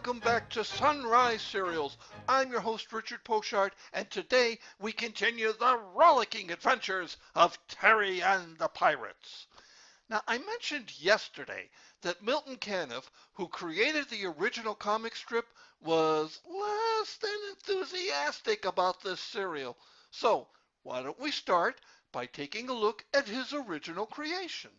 welcome back to Sunrise Serials. I'm your host, Richard Pochard, and today we continue the rollicking adventures of Terry and the Pirates. Now, I mentioned yesterday that Milton Caniff, who created the original comic strip, was less than enthusiastic about this serial. So, why don't we start by taking a look at his original creation?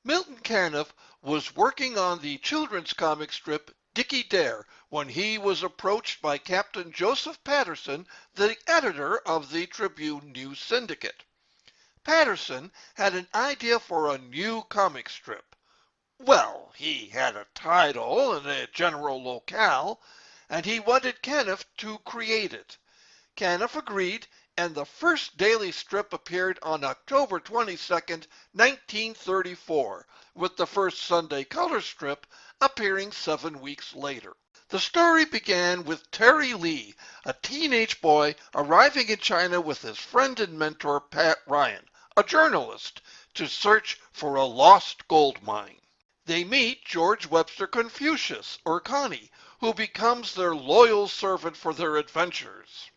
Milton Caniff was working on the children's comic strip Dickie Dare when he was approached by Captain Joseph Patterson, the editor of the Tribune News Syndicate. Patterson had an idea for a new comic strip. Well, he had a title and a general locale, and he wanted Caniff to create it. Caniff agreed, and the first daily strip appeared on October 22nd, 1934, with the first Sunday color strip appearing 7 weeks later. The story began with Terry Lee, a teenage boy arriving in China with his friend and mentor Pat Ryan, a journalist, to search for a lost gold mine. They meet George Webster Confucius, or Connie, who becomes their loyal servant for their adventures.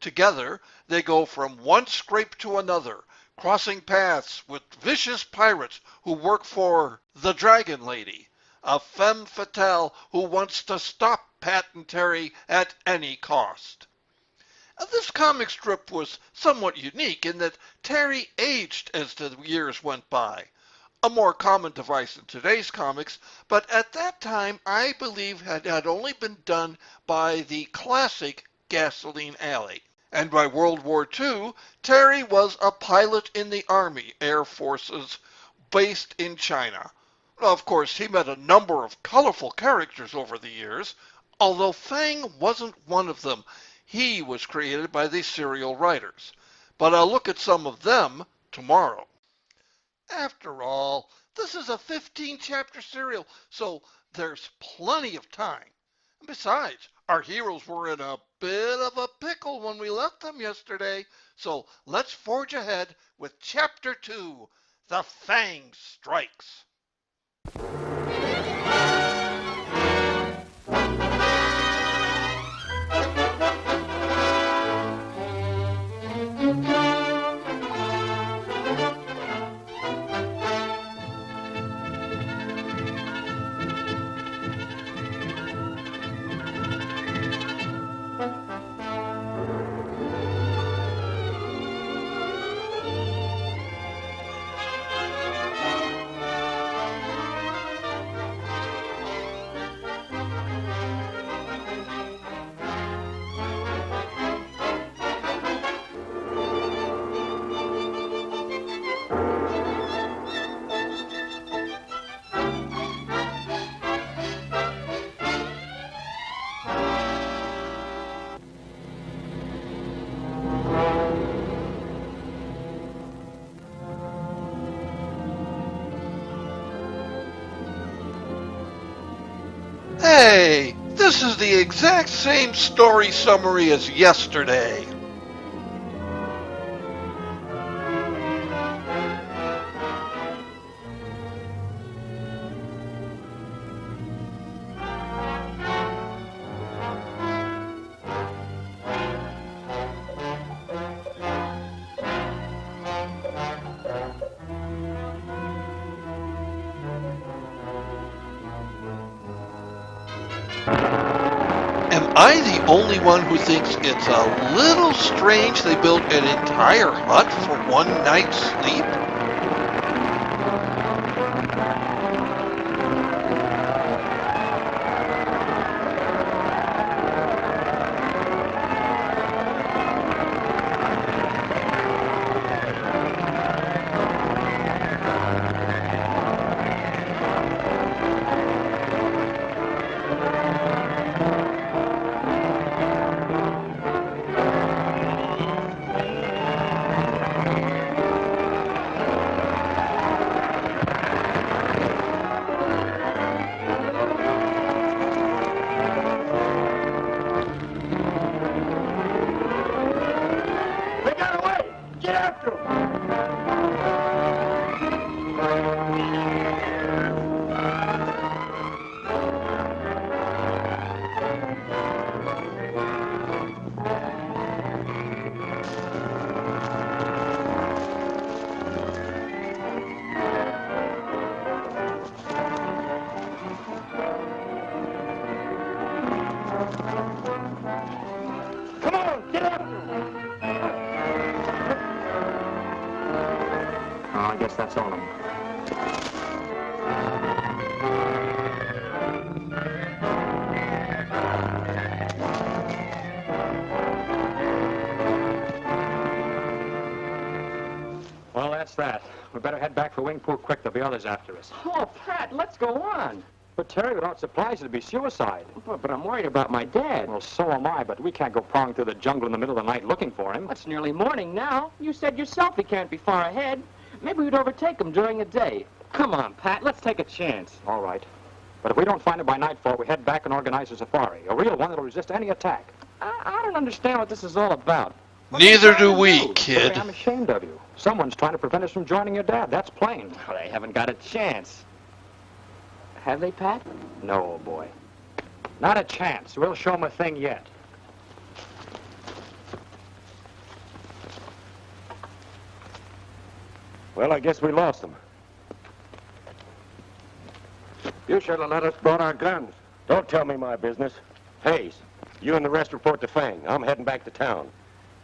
Together, they go from one scrape to another, crossing paths with vicious pirates who work for the Dragon Lady, a femme fatale who wants to stop Pat and Terry at any cost. This comic strip was somewhat unique in that Terry aged as the years went by, a more common device in today's comics, but at that time I believe had only been done by the classic Gasoline Alley. And by World War II, Terry was a pilot in the Army Air Forces based in China. Of course, he met a number of colorful characters over the years, although Fang wasn't one of them. He was created by the serial writers. But I'll look at some of them tomorrow. After all, this is a 15-chapter serial, so there's plenty of time. Besides, our heroes were in a bit of a pickle when we left them yesterday, so let's forge ahead with Chapter 2, The Fang Strikes. Hey, this is the exact same story summary as yesterday. Am I the only one who thinks it's a little strange they built an entire hut for one night's sleep? Come on, get up! Oh, I guess that's all of them. Well, that's that. We better head back for Wingpool quick. There'll be others after us. Oh, Pat, let's go on. But, Terry, without supplies, it'd be suicide. But I'm worried about my dad. Well, so am I, but we can't go prowling through the jungle in the middle of the night looking for him. It's nearly morning now. You said yourself he can't be far ahead. Maybe we'd overtake him during the day. Come on, Pat, let's take a chance. All right. But if we don't find him by nightfall, we head back and organize a safari. A real one that'll resist any attack. I don't understand what this is all about. Neither do we, kid. Terry, I'm ashamed of you. Someone's trying to prevent us from joining your dad. That's plain. Well, they haven't got a chance. Have they, Pat? No, boy. Not a chance. We'll show him a thing yet. Well, I guess we lost them. You should have let us brought our guns. Don't tell me my business. Hayes, you and the rest report to Fang. I'm heading back to town.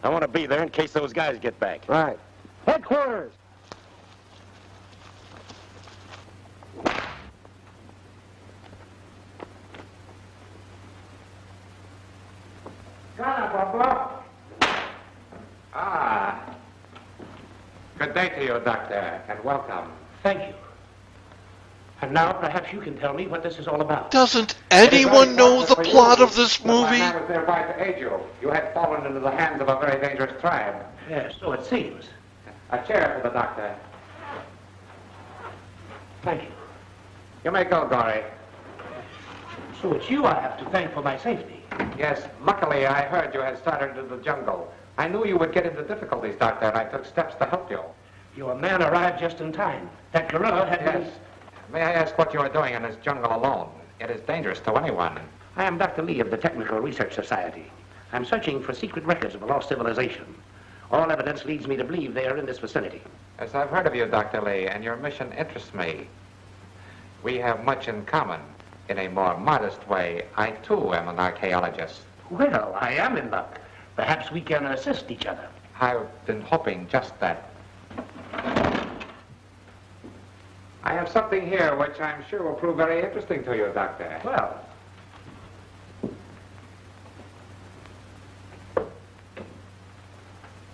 I want to be there in case those guys get back. Right. Headquarters! Ah. Good day to you, Doctor, and welcome. Thank you. And now perhaps you can tell me what this is all about. Doesn't anyone know the plot of this movie? I was thereby to aid you. You had fallen into the hands of a very dangerous tribe. Yes, so it seems. A chair for the doctor. Thank you. You may go, Gory. So it's you I have to thank for my safety. Yes, luckily I heard you had started into the jungle. I knew you would get into difficulties, Doctor, and I took steps to help you. Your man arrived just in time. That gorilla had been... Yes. May I ask what you are doing in this jungle alone? It is dangerous to anyone. I am Dr. Lee of the Technical Research Society. I'm searching for secret records of a lost civilization. All evidence leads me to believe they are in this vicinity. Yes, I've heard of you, Dr. Lee, and your mission interests me. We have much in common. In a more modest way, I too am an archaeologist. Well, I am in luck. Perhaps we can assist each other. I've been hoping just that. I have something here which I'm sure will prove very interesting to you, Doctor. Well,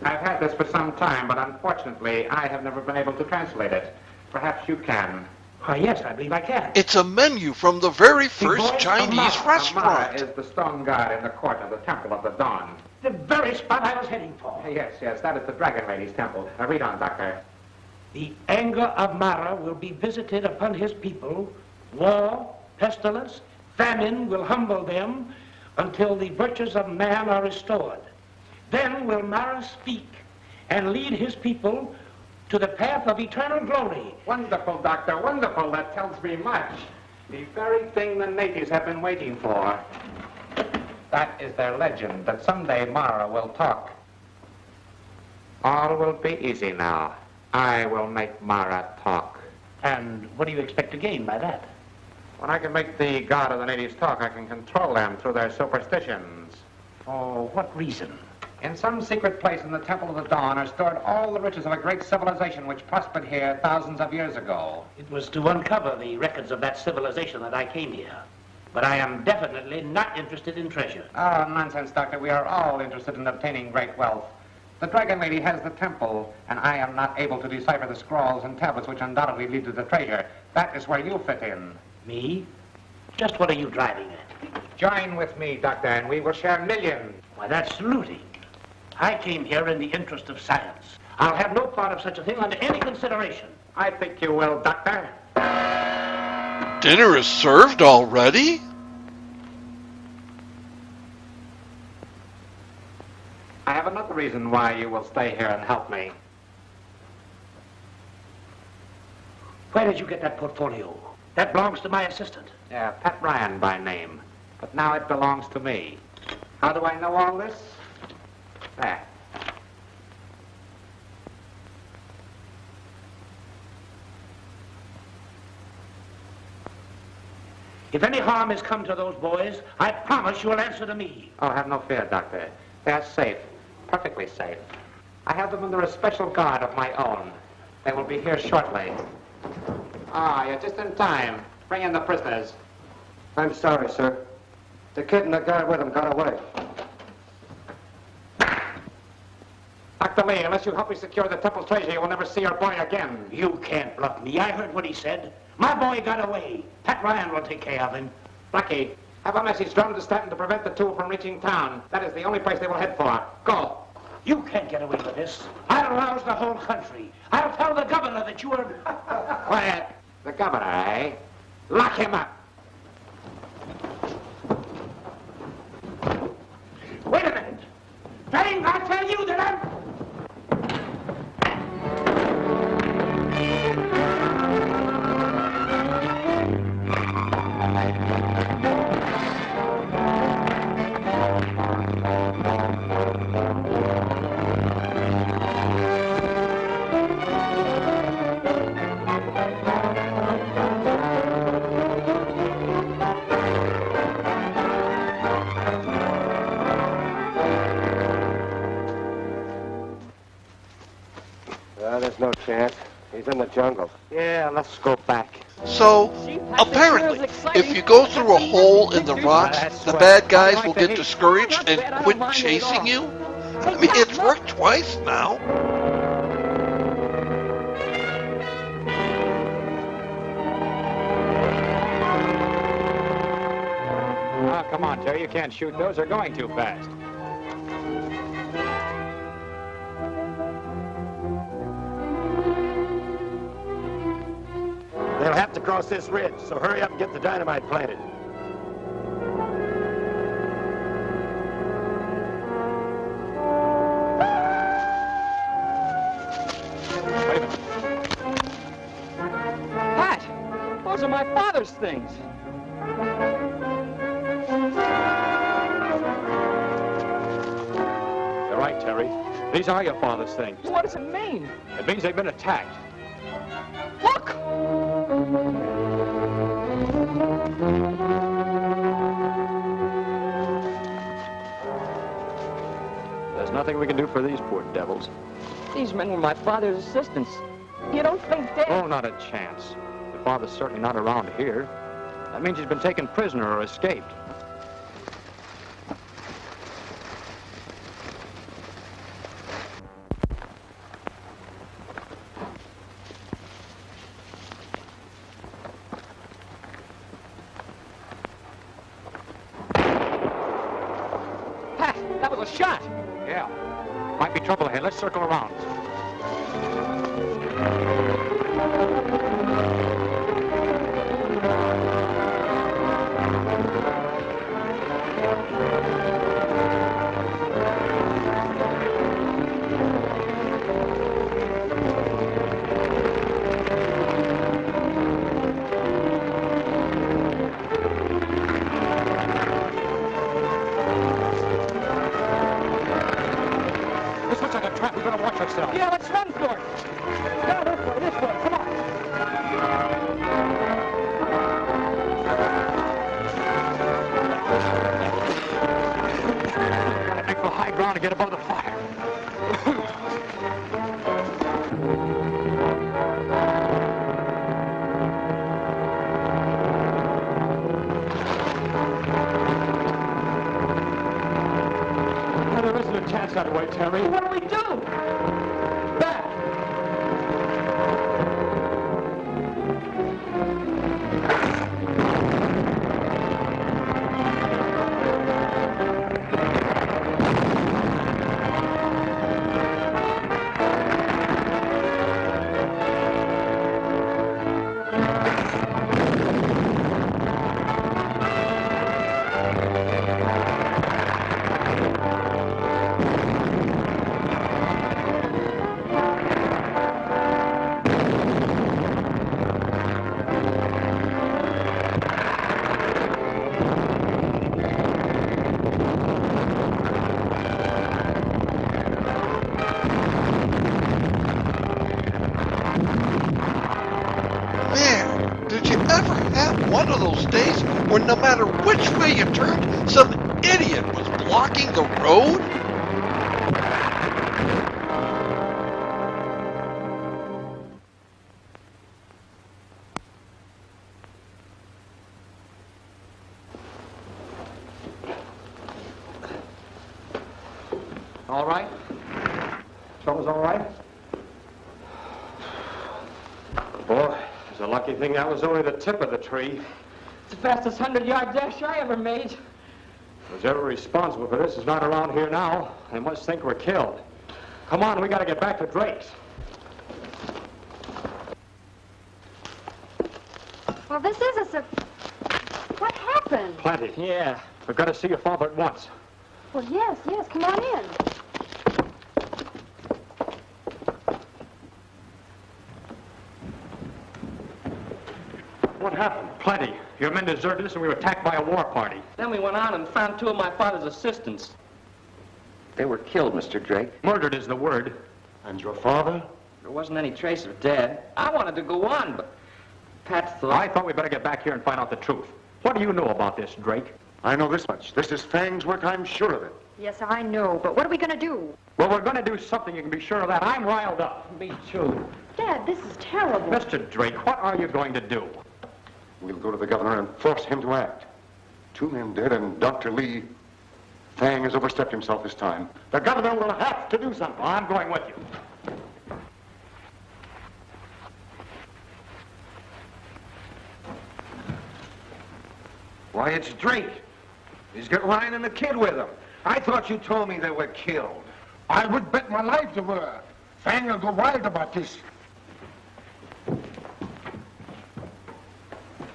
I've had this for some time, but unfortunately, I have never been able to translate it. Perhaps you can. why, yes, I believe I can. It's a menu from the very first voice of Chinese Mara. Amara restaurant. is the stone god in the court of the Temple of the Dawn. The very spot I was heading for. Yes, that is the Dragon Lady's temple. Read on, Doctor. The anger of Mara will be visited upon his people. War, pestilence, famine will humble them until the virtues of man are restored. Then will Mara speak and lead his people to the path of eternal glory. Wonderful, Doctor, wonderful. That tells me much. The very thing the natives have been waiting for. That is their legend, that someday Mara will talk. All will be easy now. I will make Mara talk. And what do you expect to gain by that? When I can make the god of the natives talk, I can control them through their superstitions. For what reason? In some secret place in the Temple of the Dawn are stored all the riches of a great civilization which prospered here thousands of years ago. It was to uncover the records of that civilization that I came here. But I am definitely not interested in treasure. Oh, nonsense, Doctor. We are all interested in obtaining great wealth. The Dragon Lady has the temple, and I am not able to decipher the scrolls and tablets which undoubtedly lead to the treasure. That is where you fit in. Me? Just what are you driving at? Join with me, Doctor, and we will share millions. Why, that's looting. I came here in the interest of science. I'll have no part of such a thing under any consideration. I think you will, Doctor. Dinner is served already? I have another reason why you will stay here and help me. Where did you get that portfolio? That belongs to my assistant. Yeah, Pat Ryan by name. But now it belongs to me. How do I know all this? There. If any harm has come to those boys, I promise you'll answer to me. Oh, have no fear, Doctor. They're safe. Perfectly safe. I have them under a special guard of my own. They will be here shortly. Ah, you're just in time. Bring in the prisoners. I'm sorry, sir. The kid and the guy with him got away. Dr. Lee, unless you help me secure the temple treasure, you will never see your boy again. You can't bluff me. I heard what he said. My boy got away. Pat Ryan will take care of him. Blackie, have a message drummed to Stanton to prevent the two from reaching town. That is the only place they will head for. Go. You can't get away with this. I'll rouse the whole country. I'll tell the governor that you are... Quiet. The governor, eh? Lock him up. Wait a minute. Fang, I tell you that I'm... There's no chance. He's in the jungle. Yeah, let's go back. So, apparently, if you go through a hole in the rocks, the bad guys will get discouraged and quit chasing you? I mean, it's worked twice now. Oh, come on, Terry. You can't shoot those. They're going too fast. They'll have to cross this ridge, so hurry up and get the dynamite planted. Wait a minute. Pat, those are my father's things. You're right, Terry. These are your father's things. What does it mean? It means they've been attacked. Look! There's nothing we can do for these poor devils. These men were my father's assistants. You don't think they... Oh, not a chance. Your father's certainly not around here. That means he's been taken prisoner or escaped. Pat, that was a shot. Yeah. Might be trouble ahead. Let's circle around. This looks like a trap. We better watch ourselves. Yeah, let's run for it. No, this way, come on. Gotta make for high ground to get above the fire. There isn't a chance that way, Terry. What do we do? Back. Man, did you ever have one of those days where no matter which way you turned, some idiot was blocking the road? All right? Troubles all right? Boy, it's a lucky thing that was only the tip of the tree. It's the fastest 100-yard dash I ever made. Who's ever responsible for this is not around here now. They must think we're killed. Come on, we gotta get back to Drake's. Well, this is a What happened? Plenty. Yeah. We've got to see your father at once. Well, yes, come on in. What happened? Plenty. Your men deserted us and we were attacked by a war party. Then we went on and found two of my father's assistants. They were killed, Mr. Drake. Murdered is the word. And your father? There wasn't any trace of Dad. I wanted to go on, but Pat thought... I thought we'd better get back here and find out the truth. What do you know about this, Drake? I know this much. This is Fang's work, I'm sure of it. Yes, I know, but what are we going to do? Well, we're going to do something, you can be sure of that. I'm riled up. Me too. Dad, this is terrible. Mr. Drake, what are you going to do? We'll go to the governor and force him to act. 2 men dead and Dr. Lee. Fang has overstepped himself this time. The governor will have to do something. I'm going with you. Why, it's Drake. He's got Ryan and the kid with him. I thought you told me they were killed. I would bet my life they were. Fang will go wild about this.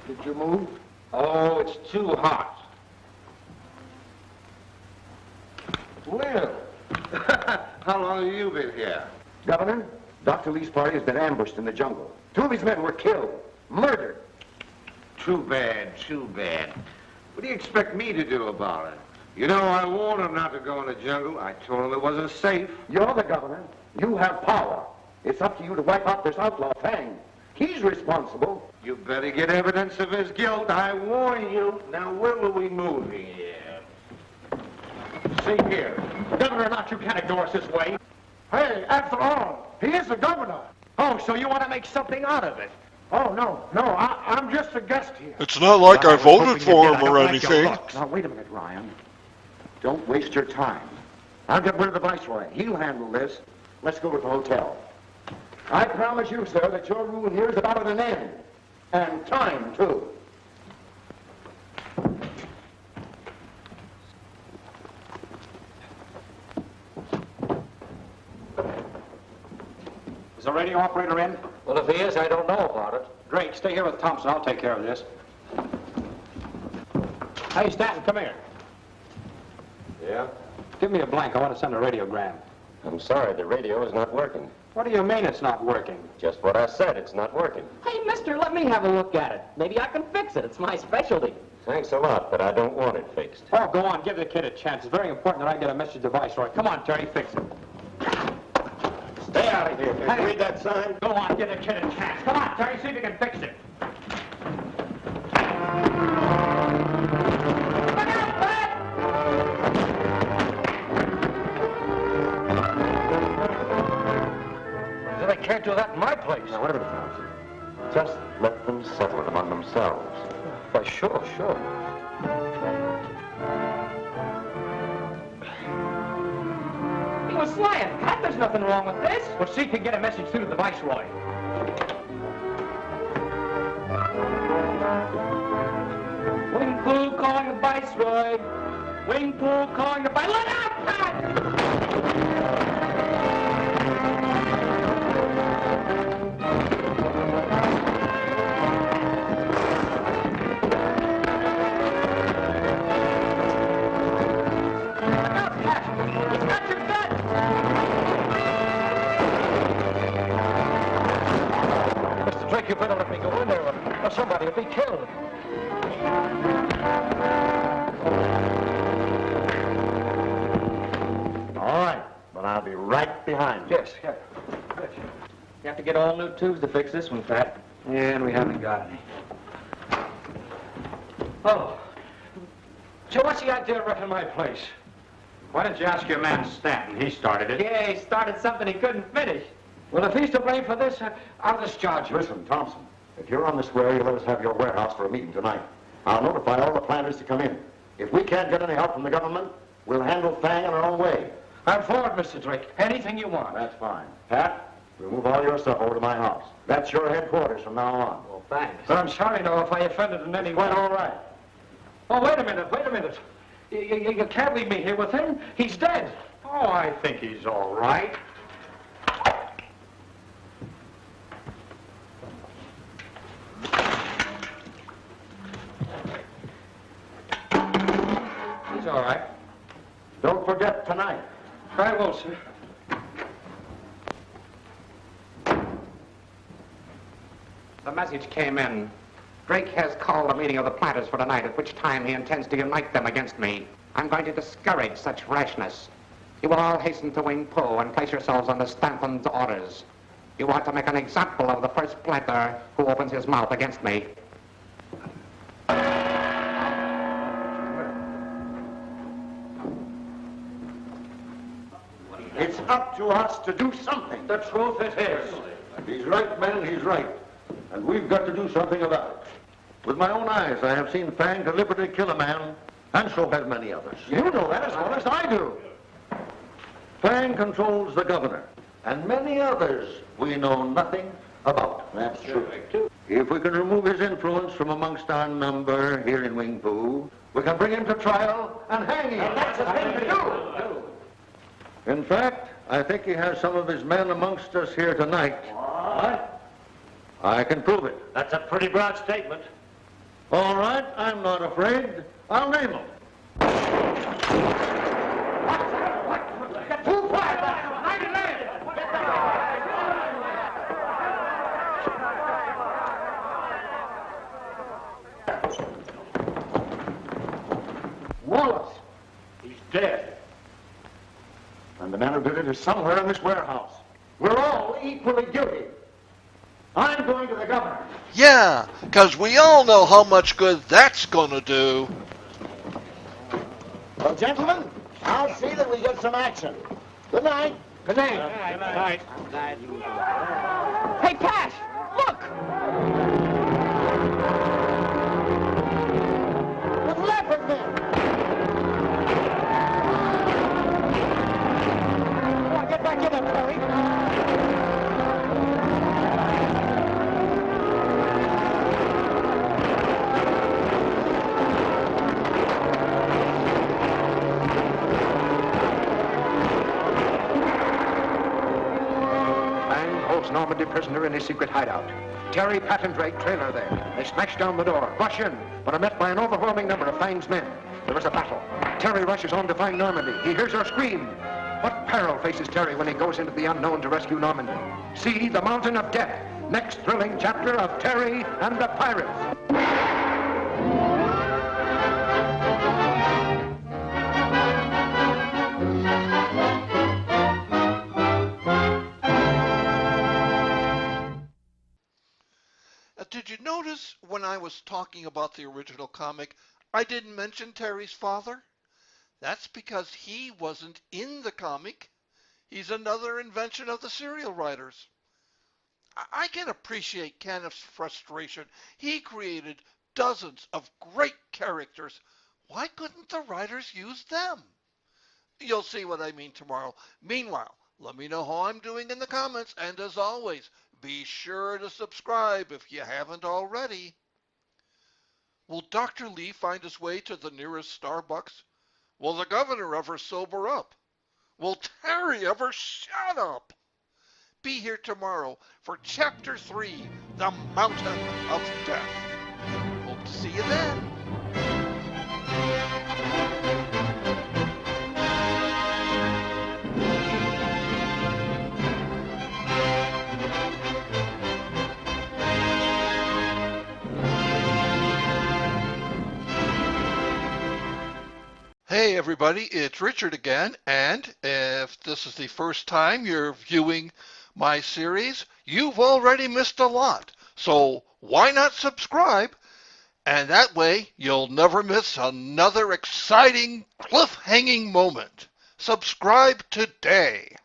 Did you move? Oh, it's too hot. Well, How long have you been here? Governor, Dr. Lee's party has been ambushed in the jungle. 2 of his men were killed, murdered. Too bad, too bad. What do you expect me to do about it? You know, I warned him not to go in the jungle. I told him it wasn't safe. You're the governor. You have power. It's up to you to wipe out this outlaw, Fang. He's responsible. You better get evidence of his guilt. I warn you. Now, where will we move here? See here. Governor, not you can't ignore us this way. hey, after all, he is the governor. Oh, so you want to make something out of it? Oh, no, I'm just a guest here. It's not like I was voted hoping you for did. him I or don't like your anything. looks. Now, wait a minute, Ryan. Don't waste your time. I'll get rid of the viceroy. He'll handle this. Let's go to the hotel. I promise you, sir, that your rule here is about at an end. And time, too. Is the radio operator in? Well, if he is, I don't know about it. Drake, stay here with Thompson. I'll take care of this. Hey, Stanton, come here. Yeah? Give me a blank. I want to send a radiogram. I'm sorry, the radio is not working. What do you mean it's not working? Just what I said, it's not working. Hey, mister, let me have a look at it. Maybe I can fix it. It's my specialty. Thanks a lot, but I don't want it fixed. Oh, go on, give the kid a chance. It's very important that I get a message to Viceroy. Come on, Terry, fix it. Stay out of here. Can you read that sign? Go on, give the kid a chance. Come on, Terry, see if you can fix it. They can't do that in my place. Now, wait a minute, Thompson. Just let them settle it among themselves. Why, sure. He was lying, Pat. There's nothing wrong with this. Well, see if you can get a message through to the Viceroy. Wingpool calling the Viceroy. Wingpool calling the Viceroy. Look out, Pat! Mr. Drake, you better let me go in there or somebody will be killed. All right, but I'll be right behind you. Yes. You have to get all new tubes to fix this one, Pat. Yeah, and we haven't got any. Oh. So what's the idea of wrecking my place? Why don't you ask your man Stanton? He started it. Yeah, he started something he couldn't finish. Well, if he's to blame for this, I'll discharge him. Listen, Thompson, if you're on the square, you let us have your warehouse for a meeting tonight. I'll notify all the planters to come in. If we can't get any help from the government, we'll handle Fang in our own way. I'm for it, Mr. Drake. Anything you want. That's fine. Pat, we'll move all your stuff over to my house. That's your headquarters from now on. Well, thanks. But I'm sorry, though, if I offended in any way. Quite all right. Oh, wait a minute. You can't leave me here with him. He's dead. Oh, I think he's all right. He's all right. Don't forget tonight. I will, sir. The message came in. Drake has called a meeting of the planters for tonight, at which time he intends to unite them against me. I'm going to discourage such rashness. You will all hasten to Wing Po and place yourselves under Stanton's orders. You want to make an example of the first planter who opens his mouth against me. It's up to us to do something. The truth it is. He's right, man, he's right. And we've got to do something about it. With my own eyes, I have seen Fang deliberately kill a man, and so have many others. You know that as well as I do. Fang controls the governor, and many others we know nothing about. That's true. If we can remove his influence from amongst our number here in Wingfu, we can bring him to trial and hang him. And that's the thing to do. In fact, I think he has some of his men amongst us here tonight. What? I can prove it. That's a pretty broad statement. All right, I'm not afraid. I'll name him. Wallace. He's dead. And the man who did it is somewhere in this warehouse. We're all equally guilty. I'm going to the governor. Yeah, 'cause we all know how much good that's gonna do. Well, gentlemen, I'll see that we get some action. Good night. Good night. Good night. Hey, Pat! Look! The leopard men. Come on, get back in there, Terry. Fang holds Normandy prisoner in his secret hideout. Terry, Pat, and Drake trail her there. They smash down the door, rush in, but are met by an overwhelming number of Fang's men. There is a battle. Terry rushes on to find Normandy. He hears her scream. What peril faces Terry when he goes into the unknown to rescue Normandy? See The Mountain of Death, next thrilling chapter of Terry and the Pirates. Did you notice when I was talking about the original comic, I didn't mention Terry's father? That's because he wasn't in the comic. He's another invention of the serial writers. I can appreciate Caniff's frustration. He created dozens of great characters. Why couldn't the writers use them? You'll see what I mean tomorrow. Meanwhile, let me know how I'm doing in the comments, and as always, be sure to subscribe if you haven't already. Will Dr. Lee find his way to the nearest Starbucks? Will the governor ever sober up? Will Terry ever shut up? Be here tomorrow for Chapter 3, The Mountain of Death. Hope to see you then. Hey everybody, it's Richard again, and if this is the first time you're viewing my series, you've already missed a lot. So why not subscribe And that way, you'll never miss another exciting cliff-hanging moment. Subscribe today.